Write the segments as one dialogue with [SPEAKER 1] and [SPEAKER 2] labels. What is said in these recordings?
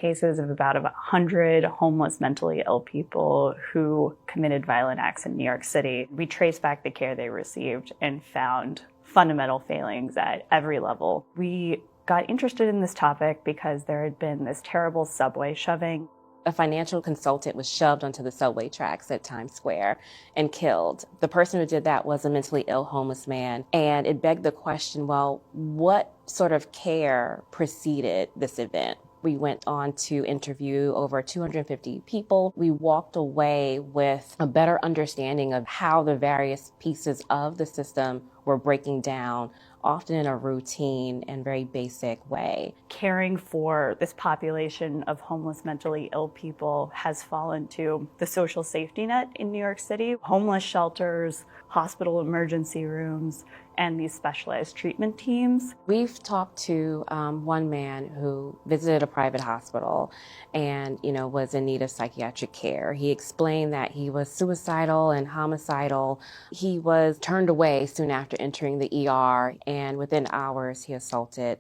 [SPEAKER 1] cases of about 100 homeless mentally ill people who committed violent acts in New York City. We traced back the care they received and found fundamental failings at every level. We got interested in this topic because there had been this terrible subway shoving.
[SPEAKER 2] A financial consultant was shoved onto the subway tracks at Times Square and killed. The person who did that was a mentally ill homeless man. And it begged the question, well, what sort of care preceded this event? We went on to interview over 250 people. We walked away with a better understanding of how the various pieces of the system were breaking down, often in a routine and very basic way.
[SPEAKER 1] Caring for this population of homeless mentally ill people has fallen to the social safety net in New York City. Homeless shelters, hospital emergency rooms, and these specialized treatment teams.
[SPEAKER 2] We've talked to one man who visited a private hospital and, was in need of psychiatric care. He explained that he was suicidal and homicidal. He was turned away soon after entering the ER, and within hours he assaulted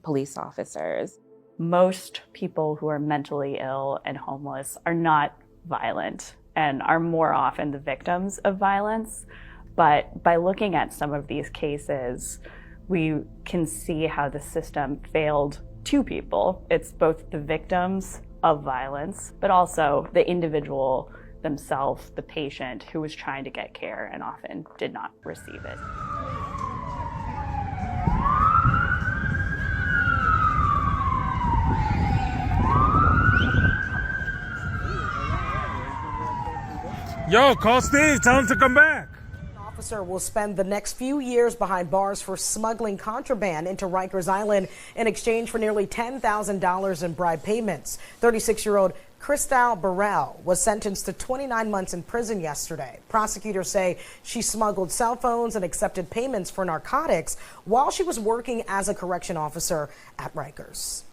[SPEAKER 2] police officers.
[SPEAKER 1] Most people who are mentally ill and homeless are not violent and are more often the victims of violence. But by looking at some of these cases, we can see how the system failed two people. It's both the victims of violence, but also the individual themselves, the patient who was trying to get care and often did not receive it.
[SPEAKER 3] Yo, call Steve, tell him to come back.
[SPEAKER 4] Officer will spend the next few years behind bars for smuggling contraband into Rikers Island in exchange for nearly $10,000 in bribe payments. 36-year-old Krystle Burrell was sentenced to 29 months in prison yesterday. Prosecutors say she smuggled cell phones and accepted payments for narcotics while she was working as a correction officer at Rikers.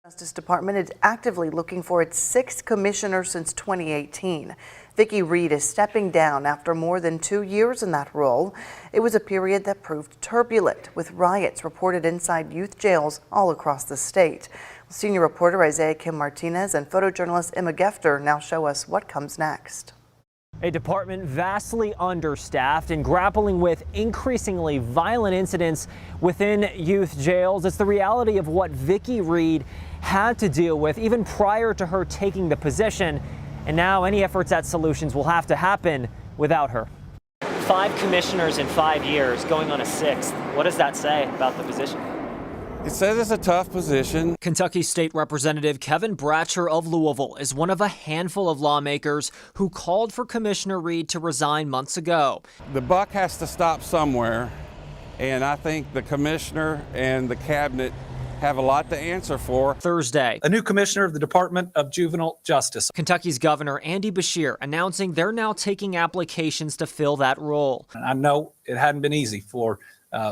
[SPEAKER 5] Justice Department is actively looking for its sixth commissioner since 2018. Vicki Reed is stepping down after more than 2 years in that role. It was a period that proved turbulent, with riots reported inside youth jails all across the state. Senior reporter Isaiah Kim Martinez and photojournalist Emma Gefter now show us what comes next.
[SPEAKER 6] A department vastly understaffed and grappling with increasingly violent incidents within youth jails. It's the reality of what Vicki Reed had to deal with even prior to her taking the position. And now any efforts at solutions will have to happen without her. 5 commissioners in 5 years, going on a 6th. What does that say about the position?
[SPEAKER 3] It says it's a tough position.
[SPEAKER 6] Kentucky State Representative Kevin Bratcher of Louisville is one of a handful of lawmakers who called for Commissioner Reed to resign months ago.
[SPEAKER 3] The buck has to stop somewhere, and I think the commissioner and the cabinet have a lot to answer for.
[SPEAKER 6] Thursday,
[SPEAKER 7] a new commissioner of the Department of Juvenile Justice.
[SPEAKER 6] Kentucky's Governor Andy Beshear announcing they're now taking applications to fill that role.
[SPEAKER 7] I know it hadn't been easy for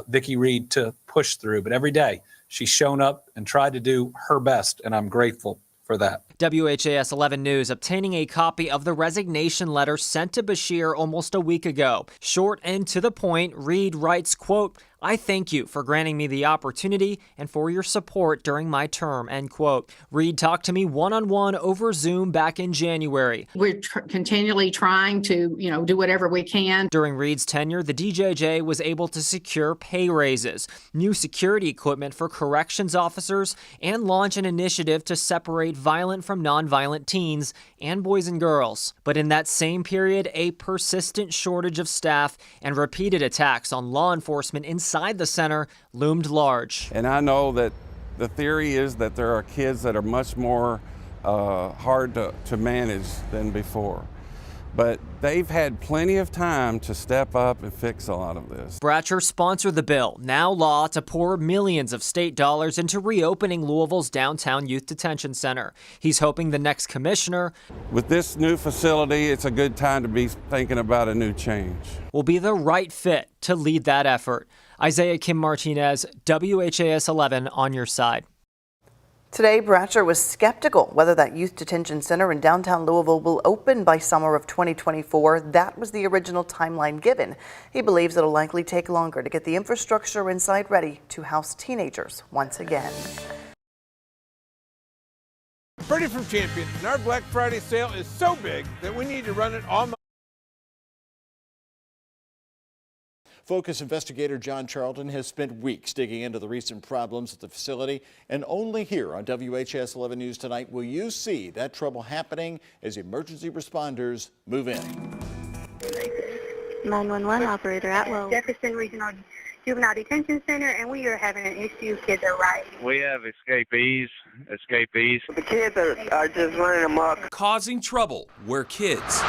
[SPEAKER 7] Vicki Reed to push through, but every day she's shown up and tried to do her best, and I'm grateful for that.
[SPEAKER 6] WHAS 11 News obtaining a copy of the resignation letter sent to Beshear almost a week ago. Short and to the point, Reed writes, quote, "I thank you for granting me the opportunity and for your support during my term," end quote. Reed talked to me one-on-one over Zoom back in January.
[SPEAKER 8] We're continually trying to, do whatever we can.
[SPEAKER 6] During Reed's tenure, the DJJ was able to secure pay raises, new security equipment for corrections officers, and launch an initiative to separate violent from nonviolent teens and boys and girls. But in that same period, a persistent shortage of staff and repeated attacks on law enforcement inside the center loomed large.
[SPEAKER 3] And I know that the theory is that there are kids that are much more hard to manage than before. But they've had plenty of time to step up and fix a lot of this.
[SPEAKER 6] Bratcher sponsored the bill, now law, to pour millions of state dollars into reopening Louisville's downtown youth detention center. He's hoping the next commissioner,
[SPEAKER 3] with this new facility, it's a good time to be thinking about a new change,
[SPEAKER 6] will be the right fit to lead that effort. Isaiah Kim Martinez, WHAS 11 on your side.
[SPEAKER 5] Today, Bratcher was skeptical whether that youth detention center in downtown Louisville will open by summer of 2024. That was the original timeline given. He believes it'll likely take longer to get the infrastructure inside ready to house teenagers once again.
[SPEAKER 9] Freddie from Champion, and our Black Friday sale is so big that we need to run it on.
[SPEAKER 10] Focus investigator John Charlton has spent weeks digging into the recent problems at the facility, and only here on WHS 11 News Tonight will you see that trouble happening as emergency responders move in.
[SPEAKER 11] 911 operator Atwell. Jefferson Regional Juvenile Detention Center, and we are having an issue. Kids are rioting.
[SPEAKER 12] We have escapees.
[SPEAKER 11] The kids are just running amok.
[SPEAKER 13] Causing trouble where kids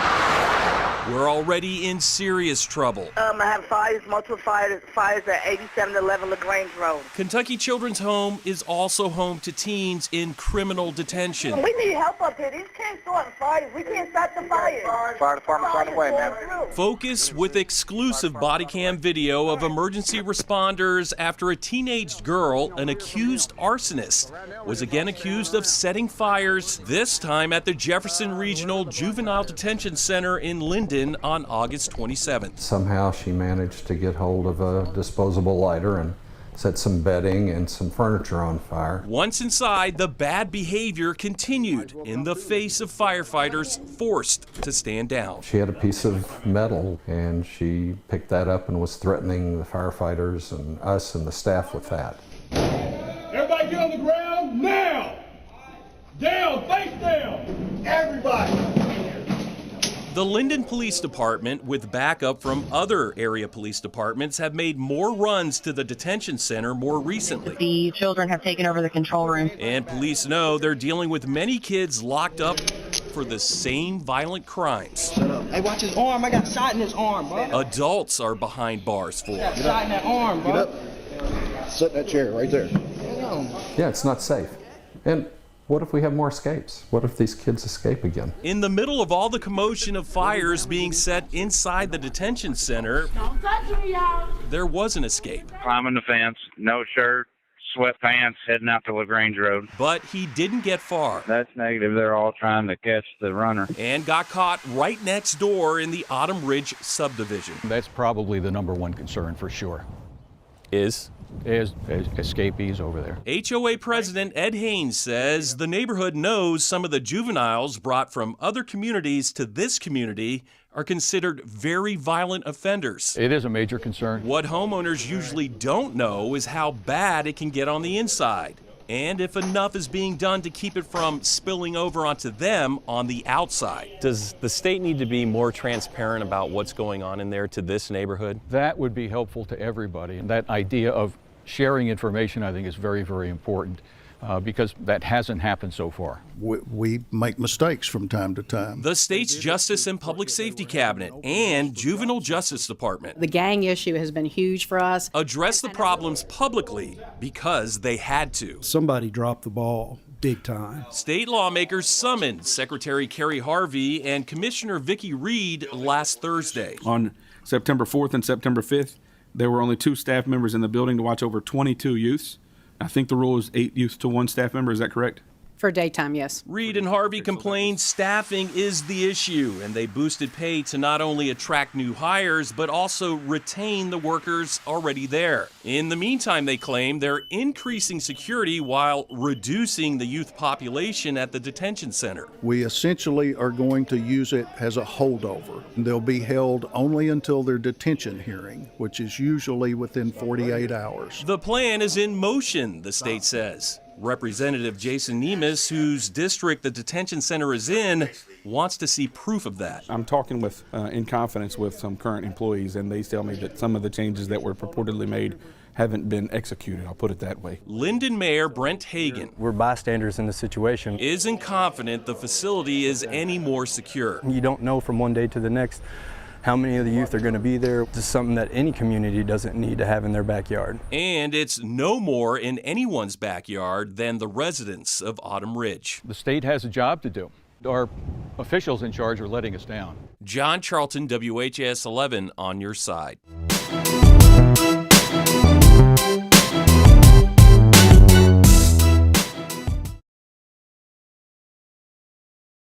[SPEAKER 13] were already in serious trouble.
[SPEAKER 11] I have fires, multiple fires at 8711 LaGrange Road.
[SPEAKER 13] Kentucky Children's Home is also home to teens in criminal detention.
[SPEAKER 11] We need help up here. These kids starting fires. We can't stop the fires. Fire department's on the way, man.
[SPEAKER 13] Focus with exclusive body cam video of emergency responders after a teenaged girl, an accused arsonist, was again accused of setting fires, this time at the Jefferson Regional Juvenile Detention Center in Linden on August 27th.
[SPEAKER 14] Somehow she managed to get hold of a disposable lighter and set some bedding and some furniture on fire.
[SPEAKER 13] Once inside, the bad behavior continued in the face of firefighters forced to stand down.
[SPEAKER 14] She had a piece of metal and she picked that up and was threatening the firefighters and us and the staff with that.
[SPEAKER 9] Everybody get on the ground now! Down, face down! Everybody!
[SPEAKER 13] The Linden Police Department, with backup from other area police departments, have made more runs to the detention center more recently.
[SPEAKER 11] The children have taken over the control room.
[SPEAKER 13] And police know they're dealing with many kids locked up for the same violent crimes.
[SPEAKER 15] Hey, watch his arm. I got shot in his arm, bro.
[SPEAKER 13] Adults are behind bars for.
[SPEAKER 15] Got shot in that arm, bro.
[SPEAKER 10] Get up. Sit in that chair right there.
[SPEAKER 14] Yeah, it's not safe. And what if we have more escapes? What if these kids escape again?
[SPEAKER 13] In the middle of all the commotion of fires being set inside the detention center, there was an escape.
[SPEAKER 12] Climbing the fence, no shirt, sweatpants, heading out to LaGrange Road.
[SPEAKER 13] But he didn't get far.
[SPEAKER 12] That's negative. They're all trying to catch the runner.
[SPEAKER 13] And got caught right next door in the Autumn Ridge subdivision.
[SPEAKER 16] That's probably the number one concern for sure.
[SPEAKER 13] Is
[SPEAKER 16] escapees over there.
[SPEAKER 13] HOA President Ed Haynes says the neighborhood knows some of the juveniles brought from other communities to this community are considered very violent offenders.
[SPEAKER 16] It is a major concern.
[SPEAKER 13] What homeowners usually don't know is how bad it can get on the inside, and if enough is being done to keep it from spilling over onto them on the outside.
[SPEAKER 17] Does the state need to be more transparent about what's going on in there to this neighborhood?
[SPEAKER 16] That would be helpful to everybody. And that idea of sharing information, I think, is very, very important because that hasn't happened so far.
[SPEAKER 18] We make mistakes from time to time.
[SPEAKER 13] The state's Justice and Public Safety Cabinet and Juvenile Justice Department.
[SPEAKER 8] The gang issue has been huge for us.
[SPEAKER 13] Address the problems publicly because they had to.
[SPEAKER 18] Somebody dropped the ball big time.
[SPEAKER 13] State lawmakers summoned Secretary Kerry Harvey and Commissioner Vicki Reed last Thursday.
[SPEAKER 19] On September 4th and September 5th, there were only 2 staff members in the building to watch over 22 youths. I think the rule is 8 youths to 1 staff member. Is that correct?
[SPEAKER 8] For daytime, yes.
[SPEAKER 13] Reed and Harvey complained staffing is the issue, and they boosted pay to not only attract new hires, but also retain the workers already there. In the meantime, they claim they're increasing security while reducing the youth population at the detention center.
[SPEAKER 18] We essentially are going to use it as a holdover. They'll be held only until their detention hearing, which is usually within 48 hours.
[SPEAKER 13] The plan is in motion, the state says. Representative Jason Nemes, whose district the detention center is in, wants to see proof of that.
[SPEAKER 19] I'm talking with, in confidence with some current employees, and they tell me that some of the changes that were purportedly made haven't been executed. I'll put it that way.
[SPEAKER 13] Linden Mayor Brent Hagan,
[SPEAKER 17] We're bystanders in the situation.
[SPEAKER 13] isn't confident the facility is any more secure.
[SPEAKER 17] You don't know from one day to the next how many of the youth are going to be there. This is something that any community doesn't need to have in their backyard.
[SPEAKER 13] And it's no more in anyone's backyard than the residents of Autumn Ridge.
[SPEAKER 16] The state has a job to do. Our officials in charge are letting us down.
[SPEAKER 13] John Charlton, WHS 11 on your side.